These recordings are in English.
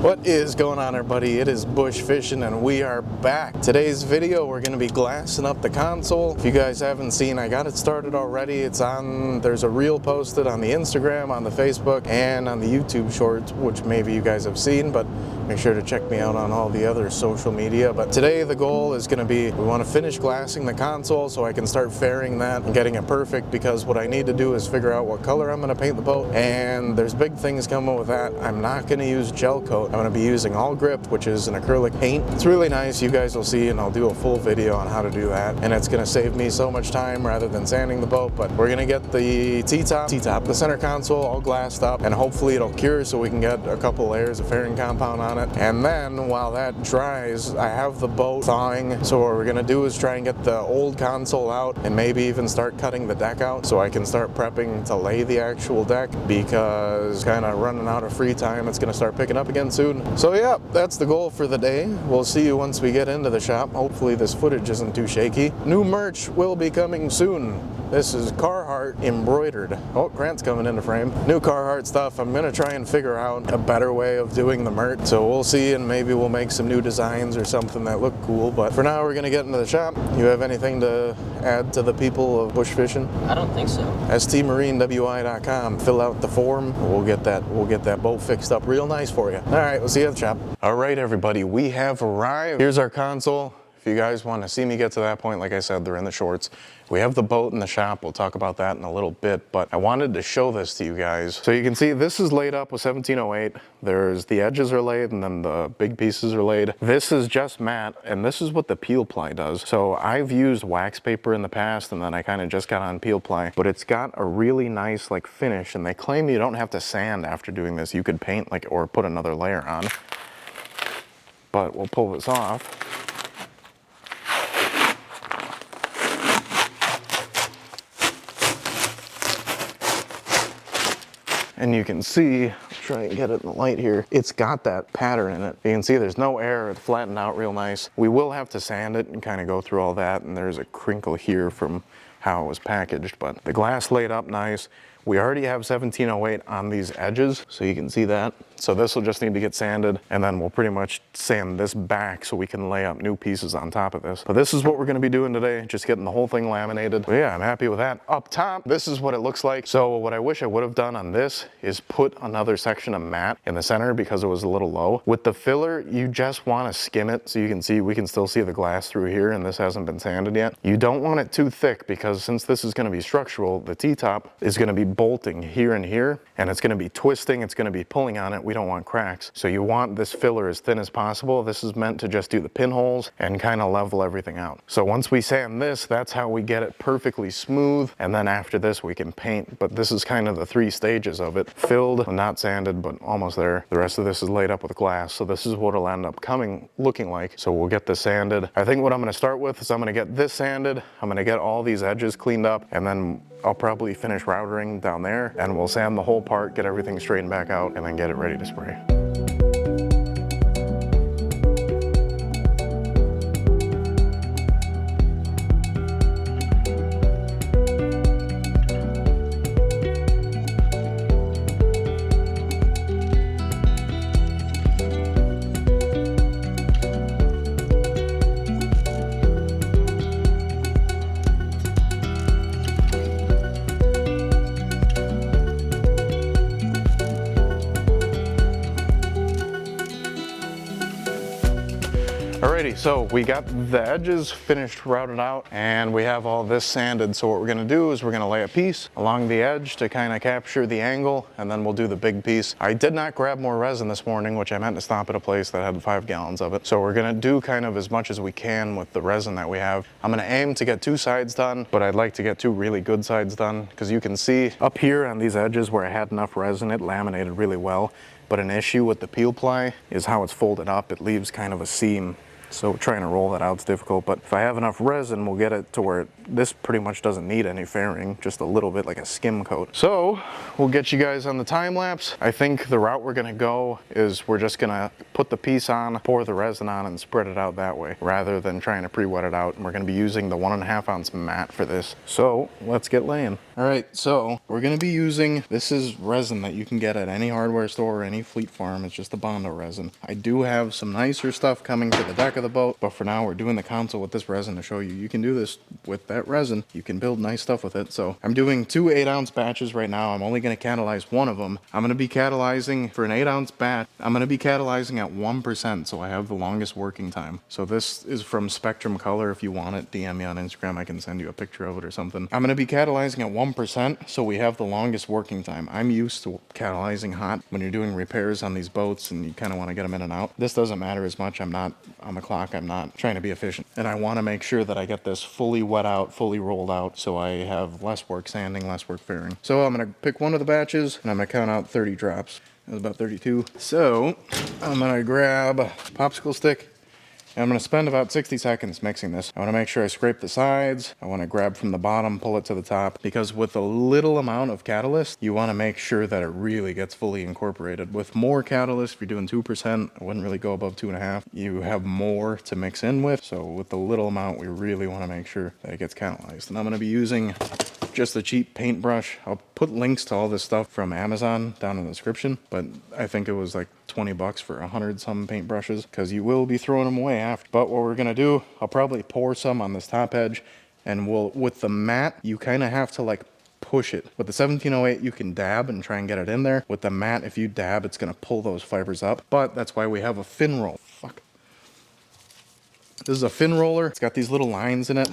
What is going on, everybody? It is Bush Fishing and we are back. Today's video, we're going to be glassing up the console. If you guys haven't seen, I got it started already. There's a reel posted on the Instagram, on the Facebook, and on the YouTube shorts, which maybe you guys have seen, but make sure to check me out on all the other social media. But today the goal is going to be, we want to finish glassing the console so I can start fairing that and getting it perfect, because what I need to do is figure out what color I'm going to paint the boat, and there's big things coming with that. I'm not going to use gel coat. I'm going to be using all grip, which is an acrylic paint. It's really nice. You guys will see, and I'll do a full video on how to do that, and it's going to save me so much time rather than sanding the boat. But we're going to get the T-top, the center console all glassed up, and hopefully it'll cure so we can get a couple layers of fairing compound on it. And then while that dries, I have the boat thawing, so what we're going to do is try and get the old console out and maybe even start cutting the deck out so I can start prepping to lay the actual deck, because kind of running out of free time. It's going to start picking up again soon. So yeah, that's the goal for the day. We'll see you once we get into the shop. Hopefully this footage isn't too shaky. New merch will be coming soon. This is Carhartt embroidered. Oh, Grant's coming into frame. New Carhartt stuff. I'm gonna try and figure out a better way of doing the merch. So we'll see, and maybe we'll make some new designs or something that look cool. But for now, we're gonna get into the shop. You have anything to add to the people of bush fishing? I don't think so. stmarinewi.com. Fill out the form. We'll get that boat fixed up real nice for you. All right, we'll see you at the shop. All right, everybody, we have arrived. Here's our console. If you guys want to see me get to that point, like I said, they're in the shorts. We have the boat in the shop. We'll talk about that in a little bit, but I wanted to show this to you guys. So you can see this is laid up with 1708. There's the edges are laid, and then the big pieces are laid. This is just matte, and this is what the peel ply does. So I've used wax paper in the past, and then I kind of just got on peel ply, but it's got a really nice like finish, and they claim you don't have to sand after doing this. You could paint like, or put another layer on, but we'll pull this off. And you can see, try and get it in the light here, it's got that pattern in it. You can see there's no air, it's flattened out real nice. We will have to sand it and kind of go through all that, and there's a crinkle here from how it was packaged, but the glass laid up nice. We already have 1708 on these edges, so you can see that. So this will just need to get sanded, and then we'll pretty much sand this back so we can lay up new pieces on top of this. But this is what we're gonna be doing today, just getting the whole thing laminated. But yeah, I'm happy with that. Up top, this is what it looks like. So what I wish I would have done on this is put another section of matte in the center because it was a little low. With the filler, you just wanna skim it so you can see, we can still see the glass through here, and this hasn't been sanded yet. You don't want it too thick, because since this is gonna be structural, the T-top is gonna be bolting here and here, and it's gonna be twisting, it's gonna be pulling on it. We don't want cracks. So you want this filler as thin as possible. This is meant to just do the pinholes and kind of level everything out. So once we sand this, that's how we get it perfectly smooth, and then after this we can paint. But this is kind of the 3 stages of it. Filled, not sanded, but almost there. The rest of this is laid up with glass, so this is what it'll end up looking like. So we'll get this sanded. I think what I'm gonna start with is I'm gonna get this sanded, I'm gonna get all these edges cleaned up, and then I'll probably finish routering down there, and we'll sand the whole part, get everything straightened back out, and then get it ready to spray. Alrighty, so we got the edges finished routed out, and we have all this sanded. So what we're gonna do is we're gonna lay a piece along the edge to kind of capture the angle, and then we'll do the big piece. I did not grab more resin this morning, which I meant to stop at a place that had 5 gallons of it. So we're gonna do kind of as much as we can with the resin that we have. I'm gonna aim to get 2 sides done, but I'd like to get 2 really good sides done, because you can see up here on these edges where I had enough resin, it laminated really well. But an issue with the peel ply is how it's folded up. It leaves kind of a seam So trying to roll that out is difficult, but if I have enough resin, we'll get it to where this pretty much doesn't need any fairing, just a little bit like a skim coat. So we'll get you guys on the time lapse. I think the route we're gonna go is we're just gonna put the piece on, pour the resin on, and spread it out that way, rather than trying to pre-wet it out. And we're gonna be using the 1.5 ounce mat for this. So let's get laying. All right, so we're gonna be using, this is resin that you can get at any hardware store or any fleet farm. It's just the Bondo resin. I do have some nicer stuff coming to the deck of the boat, but for now we're doing the console with this resin to show you. You can do this with that resin. You can build nice stuff with it. So I'm doing 2 8-ounce batches right now. I'm only gonna catalyze one of them. I'm gonna be catalyzing for an 8-ounce batch. I'm gonna be catalyzing at 1%, so I have the longest working time. So this is from Spectrum Color. If you want it, DM me on Instagram. I can send you a picture of it or something. I'm gonna be catalyzing at 1%, so we have the longest working time. I'm used to catalyzing hot when you're doing repairs on these boats and you kind of want to get them in and out. This doesn't matter as much. I'm not on the clock. I'm not trying to be efficient. And I want to make sure that I get this fully wet out, fully rolled out, so I have less work sanding, less work fairing. So I'm going to pick one of the batches and I'm going to count out 30 drops. That was about 32. So I'm going to grab a popsicle stick. And I'm gonna spend about 60 seconds mixing this. I wanna make sure I scrape the sides. I wanna grab from the bottom, pull it to the top, because with a little amount of catalyst, you wanna make sure that it really gets fully incorporated. With more catalyst, if you're doing 2%, I wouldn't really go above 2.5. You have more to mix in with. So with the little amount, we really wanna make sure that it gets catalyzed. And I'm gonna be using just a cheap paintbrush. I'll put links to all this stuff from Amazon down in the description, but I think it was like 20 bucks for 100 some paintbrushes, because you will be throwing them away after. But what we're gonna do, I'll probably pour some on this top edge, and with the mat, you kind of have to like push it. With the 1708, you can dab and try and get it in there. With the mat, if you dab, it's gonna pull those fibers up, but that's why we have a fin roll. Fuck. This is a fin roller. It's got these little lines in it,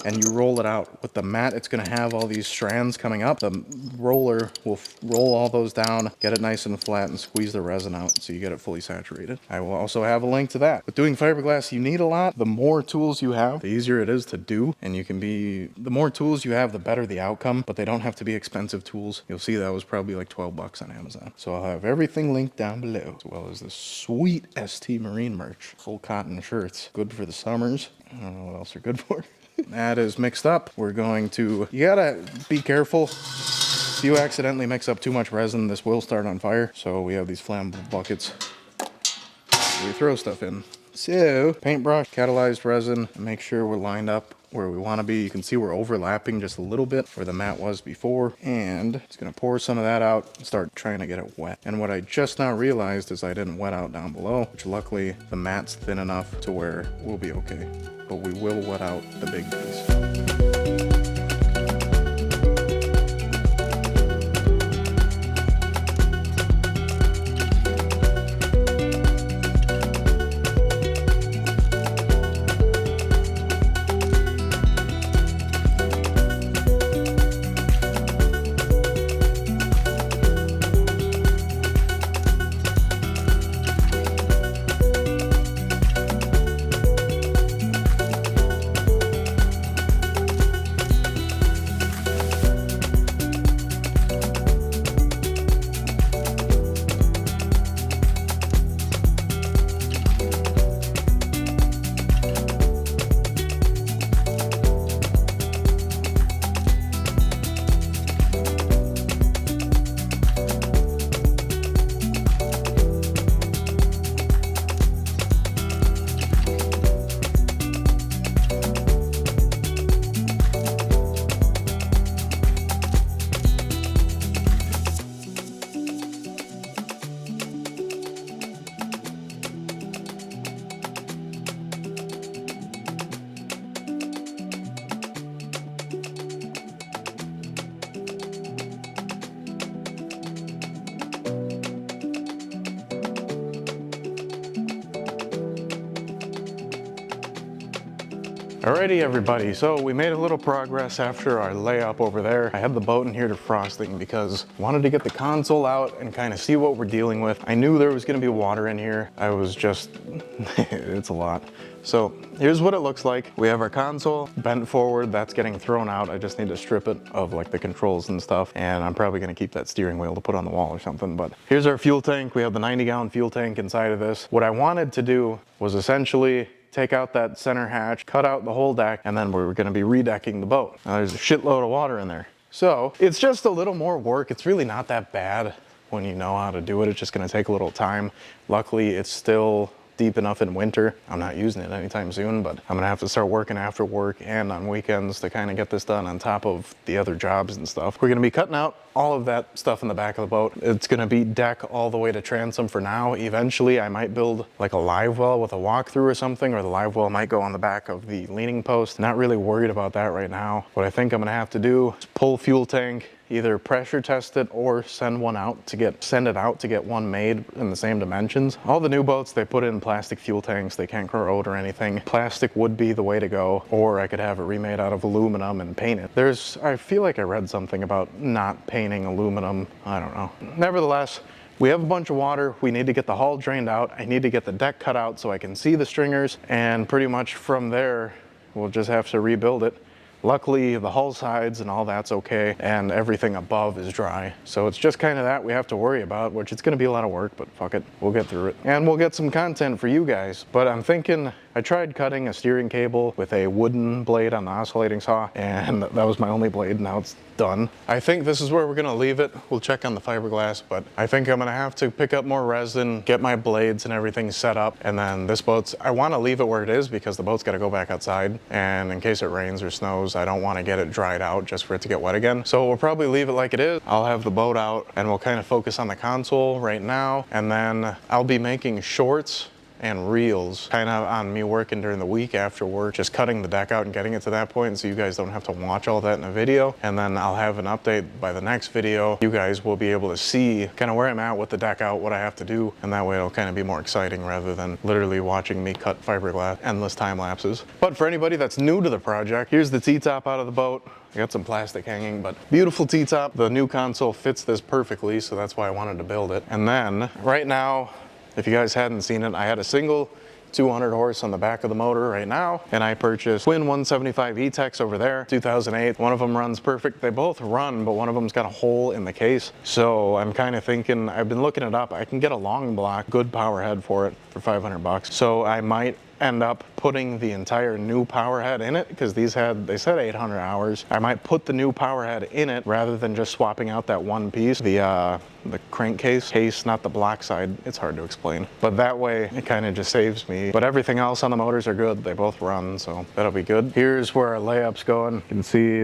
and you roll it out. With the mat, it's gonna have all these strands coming up. The roller will roll all those down, get it nice and flat, and squeeze the resin out so you get it fully saturated. I will also have a link to that. With doing fiberglass, you need a lot. The more tools you have, the easier it is to do, and the more tools you have, the better the outcome, but they don't have to be expensive tools. You'll see that was probably like 12 bucks on Amazon. So I'll have everything linked down below, as well as the sweet ST Marine merch. Full cotton shirts, good for the summers. I don't know what else they're good for. That is mixed up. We're going to, you gotta be careful. If you accidentally mix up too much resin, this will start on fire. So we have these flammable buckets we throw stuff in. So paintbrush, catalyzed resin, make sure we're lined up where we want to be. You can see we're overlapping just a little bit where the mat was before, and it's going to pour some of that out and start trying to get it wet. And what I just now realized is I didn't wet out down below, which luckily the mat's thin enough to where we'll be okay, but we will wet out the big piece. Alrighty everybody, so we made a little progress after our layup over there. I had the boat in here defrosting because I wanted to get the console out and kind of see what we're dealing with. I knew there was going to be water in here. I was just, it's a lot. So here's what it looks like. We have our console bent forward, that's getting thrown out. I just need to strip it of like the controls and stuff. And I'm probably gonna keep that steering wheel to put on the wall or something. But here's our fuel tank. We have the 90-gallon fuel tank inside of this. What I wanted to do was essentially take out that center hatch, cut out the whole deck, and then we're gonna be redecking the boat. Now there's a shitload of water in there. So it's just a little more work. It's really not that bad when you know how to do it. It's just gonna take a little time. Luckily, it's still deep enough in winter. I'm not using it anytime soon, but I'm gonna have to start working after work and on weekends to kind of get this done on top of the other jobs and stuff. We're gonna be cutting out all of that stuff in the back of the boat. It's gonna be deck all the way to transom for now. Eventually, I might build like a live well with a walkthrough or something, or the live well might go on the back of the leaning post. Not really worried about that right now. What I think I'm gonna have to do is pull fuel tank, either pressure test it or send it out to get one made in the same dimensions. All the new boats, they put in plastic fuel tanks. They can't corrode or anything. Plastic would be the way to go, or I could have it remade out of aluminum and paint it. I feel like I read something about not painting aluminum. I don't know. Nevertheless, we have a bunch of water. We need to get the hull drained out. I need to get the deck cut out so I can see the stringers, and pretty much from there, we'll just have to rebuild it. Luckily, the hull sides and all that's okay, and everything above is dry. So it's just kind of that we have to worry about, which it's gonna be a lot of work, but fuck it, we'll get through it. And we'll get some content for you guys. But I'm thinking, I tried cutting a steering cable with a wooden blade on the oscillating saw, and that was my only blade. Now it's done. I think this is where we're gonna leave it. We'll check on the fiberglass, but I think I'm gonna have to pick up more resin, get my blades and everything set up, and then this boat's, I wanna leave it where it is because the boat's gotta go back outside, and in case it rains or snows, I don't wanna get it dried out just for it to get wet again. So we'll probably leave it like it is. I'll have the boat out, and we'll kind of focus on the console right now, and then I'll be making shorts and reels kind of on me working during the week after work, just cutting the deck out and getting it to that point so you guys don't have to watch all that in a video. And then I'll have an update by the next video. You guys will be able to see kind of where I'm at with the deck out, what I have to do, and that way it'll kind of be more exciting rather than literally watching me cut fiberglass, endless time lapses. But for anybody that's new to the project, here's the T-top out of the boat. I got some plastic hanging, but beautiful T-top. The new console fits this perfectly, so that's why I wanted to build it. And then right now, if you guys hadn't seen it, I had a single 200 horse on the back of the motor right now, and I purchased twin 175 E-Techs over there, 2008. One of them runs perfect. They both run, but one of them's got a hole in the case. So I'm kind of thinking, I've been looking it up, I can get a long block, good power head for it for 500 bucks. So I might end up putting the entire new power head in it, because they said 800 hours. I might put the new power head in it rather than just swapping out that one piece, the crankcase, not the block side. It's hard to explain, but that way it kind of just saves me. But everything else on the motors are good. They both run, so that'll be good. Here's where our layup's going. You can see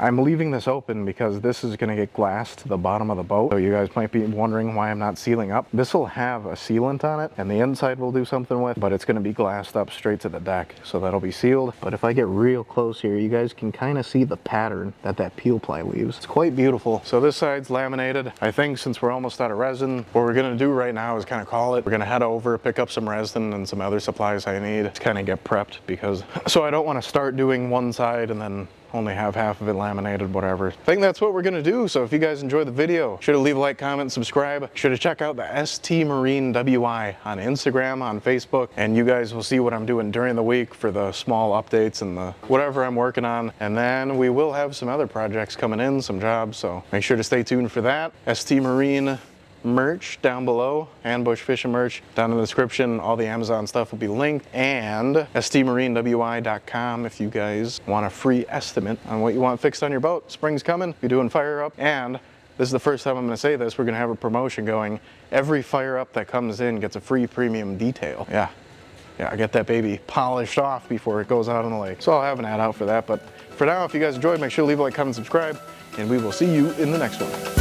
I'm leaving this open because this is gonna get glass to the bottom of the boat. So you guys might be wondering why I'm not sealing up. This will have a sealant on it, and the inside we'll do something with, but it's gonna be glassed up straight to the deck. So that'll be sealed. But if I get real close here, you guys can kind of see the pattern that peel ply leaves. It's quite beautiful. So this side's laminated. I think since we're almost out of resin, what we're gonna do right now is kind of call it. We're gonna head over, pick up some resin and some other supplies I need to kind of get prepped, because, so I don't want to start doing one side and then only have half of it laminated, whatever. I think that's what we're gonna do. So if you guys enjoyed the video, sure to leave a like, comment, subscribe. Sure to check out the ST Marine WI on Instagram, on Facebook, and you guys will see what I'm doing during the week for the small updates and the whatever I'm working on. And then we will have some other projects coming in, some jobs, so make sure to stay tuned for that. ST Marine merch down below, and bush fishing merch down in the description. All the Amazon stuff will be linked, and stmarinewi.com if you guys want a free estimate on what you want fixed on your boat. Spring's coming, you're doing fire up, and this is the first time I'm going to say this, we're going to have a promotion going. Every fire up that comes in gets a free premium detail. Yeah, I get that baby polished off before it goes out on the lake. So I'll have an ad out for that, but for now, if you guys enjoyed, make sure to leave a like, comment, subscribe, and we will see you in the next one.